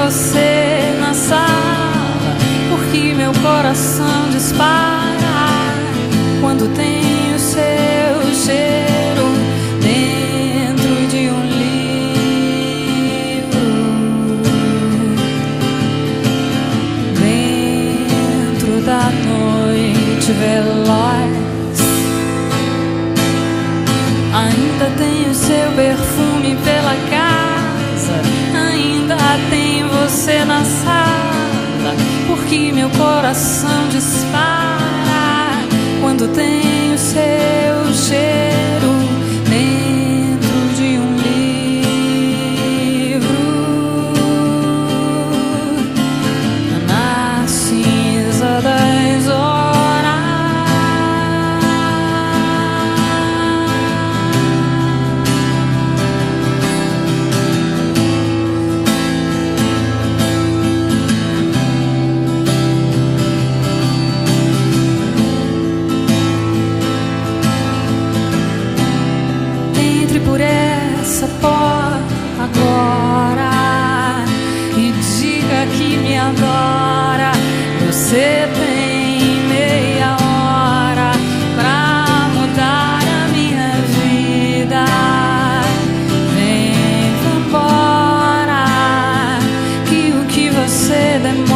você na sala, porque meu coração dispara quando tem o seu cheiro dentro de um livro, dentro da noite veloz. Ainda tem o seu perfume pela casa, ainda tem você na sala, porque meu coração dispara quando tem o seu cheiro dentro de um livro, na cinza das horas. Por essa porta agora e diga que me adora. Você tem meia hora pra mudar a minha vida. Vem embora, que o que você demora